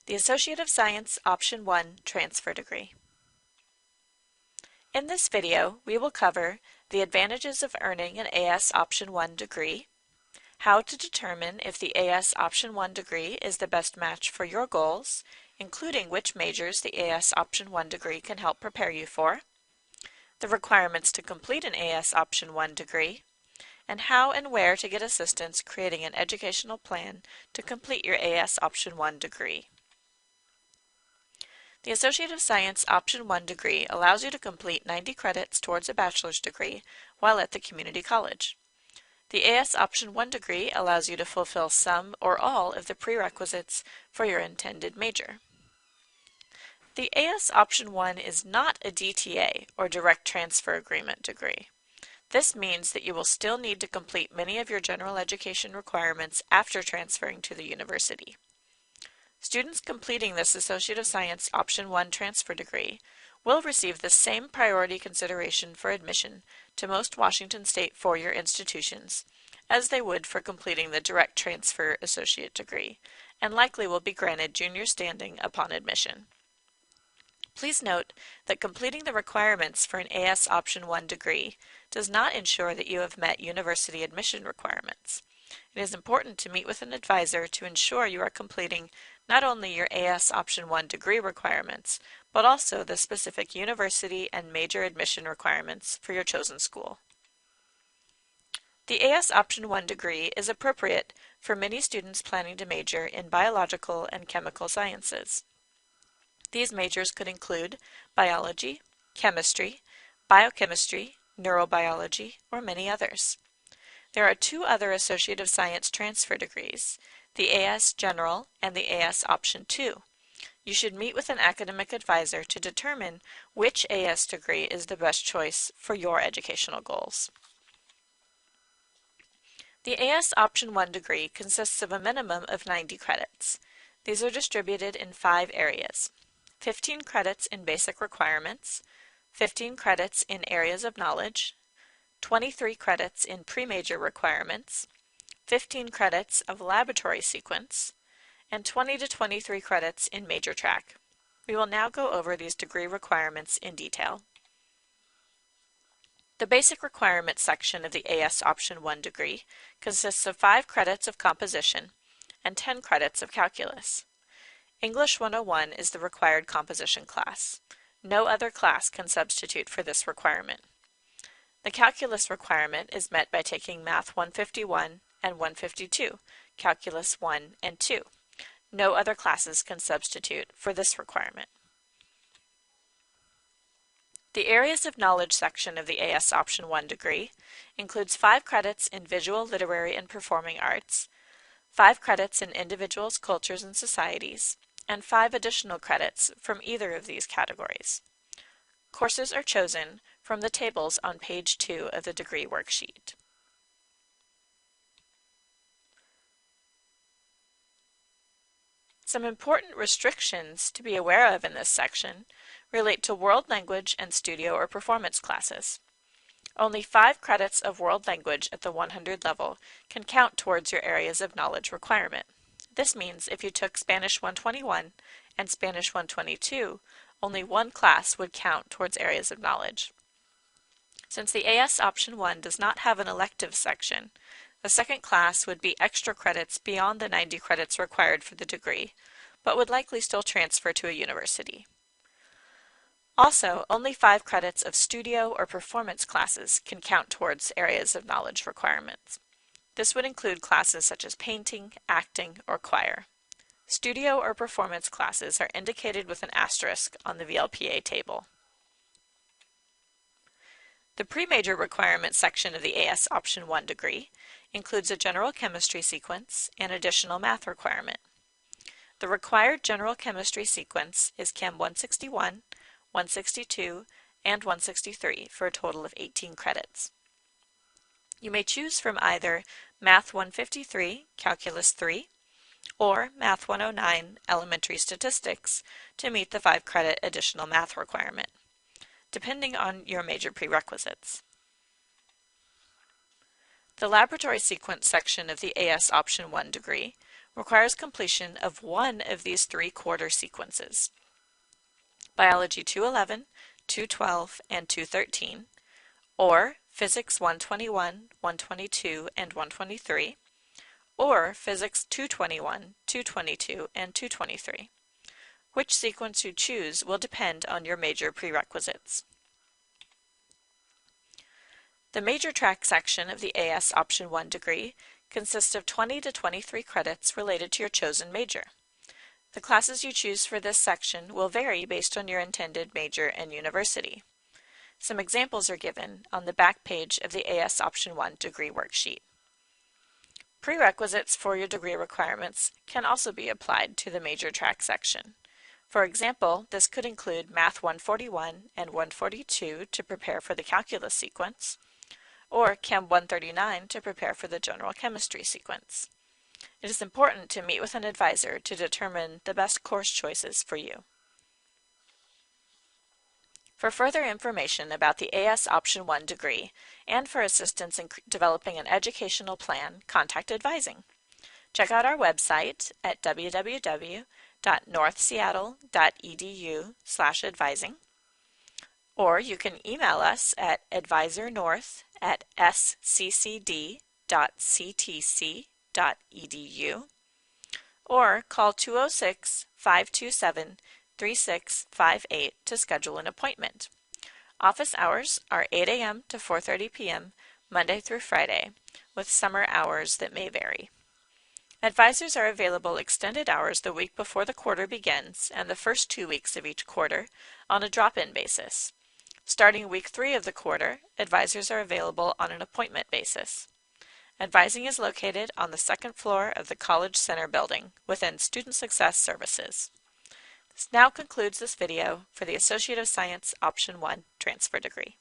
The Associate of Science Option 1 Transfer Degree. In this video, we will cover the advantages of earning an AS Option 1 degree, how to determine if the AS Option 1 degree is the best match for your goals, including which majors the AS Option 1 degree can help prepare you for, the requirements to complete an AS Option 1 degree, and how and where to get assistance creating an educational plan to complete your AS Option 1 degree. The Associate of Science Option 1 degree allows you to complete 90 credits towards a bachelor's degree while at the community college. The AS Option 1 degree allows you to fulfill some or all of the prerequisites for your intended major. The AS Option 1 is not a DTA, or Direct Transfer Agreement degree. This means that you will still need to complete many of your general education requirements after transferring to the university. Students completing this Associate of Science Option 1 transfer degree will receive the same priority consideration for admission to most Washington State four-year institutions as they would for completing the Direct Transfer Associate degree, and likely will be granted junior standing upon admission. Please note that completing the requirements for an AS Option 1 degree does not ensure that you have met university admission requirements. It is important to meet with an advisor to ensure you are completing not only your AS Option 1 degree requirements, but also the specific university and major admission requirements for your chosen school. The AS Option 1 degree is appropriate for many students planning to major in biological and chemical sciences. These majors could include biology, chemistry, biochemistry, neurobiology, or many others. There are two other Associate of Science transfer degrees, the AS General and the AS Option 2. You should meet with an academic advisor to determine which AS degree is the best choice for your educational goals. The AS Option 1 degree consists of a minimum of 90 credits. These are distributed in 5 areas: 15 credits in basic requirements, 15 credits in areas of knowledge, 23 credits in pre-major requirements, 15 credits of laboratory sequence, and 20 to 23 credits in major track. We will now go over these degree requirements in detail. The basic requirements section of the AS Option 1 degree consists of 5 credits of composition and 10 credits of calculus. English 101 is the required composition class. No other class can substitute for this requirement. The calculus requirement is met by taking Math 151 and 152, Calculus 1 and 2. No other classes can substitute for this requirement. The Areas of Knowledge section of the AS Option 1 degree includes 5 credits in Visual, Literary, and Performing Arts, 5 credits in Individuals, Cultures, and Societies, and 5 additional credits from either of these categories. Courses are chosen from the tables on page 2 of the degree worksheet. Some important restrictions to be aware of in this section relate to world language and studio or performance classes. Only 5 credits of world language at the 100 level can count towards your areas of knowledge requirement. This means if you took Spanish 121 and Spanish 122, only one class would count towards areas of knowledge. Since the AS Option 1 does not have an elective section, the second class would be extra credits beyond the 90 credits required for the degree, but would likely still transfer to a university. Also, only 5 credits of studio or performance classes can count towards areas of knowledge requirements. This would include classes such as painting, acting, or choir. Studio or performance classes are indicated with an asterisk on the VLPA table. The pre-major requirement section of the AS Option 1 degree includes a general chemistry sequence and additional math requirement. The required general chemistry sequence is Chem 161, 162, and 163 for a total of 18 credits. You may choose from either Math 153, Calculus 3, or Math 109, Elementary Statistics, to meet the 5-credit additional math requirement, depending on your major prerequisites. The laboratory sequence section of the AS Option 1 degree requires completion of one of these 3 quarter sequences: Biology 211, 212, and 213, or Physics 121, 122, and 123, or Physics 221, 222, and 223. Which sequence you choose will depend on your major prerequisites. The major track section of the AS Option 1 degree consists of 20 to 23 credits related to your chosen major. The classes you choose for this section will vary based on your intended major and university. Some examples are given on the back page of the AS Option 1 degree worksheet. Prerequisites for your degree requirements can also be applied to the major track section. For example, this could include Math 141 and 142 to prepare for the calculus sequence, or Chem 139 to prepare for the general chemistry sequence. It is important to meet with an advisor to determine the best course choices for you. For further information about the AS Option 1 degree and for assistance in developing an educational plan, contact Advising. Check out our website at www.northseattle.edu/advising, or you can email us at advisornorth@sccd.ctc.edu, or call 206-527-3658 to schedule an appointment. Office hours are 8 a.m. to 4:30 p.m. Monday through Friday, with summer hours that may vary. Advisors are available extended hours the week before the quarter begins and the first 2 weeks of each quarter on a drop-in basis. Starting week 3 of the quarter, advisors are available on an appointment basis. Advising is located on the 2nd floor of the College Center building within Student Success Services. This now concludes this video for the Associate of Science Option 1 transfer degree.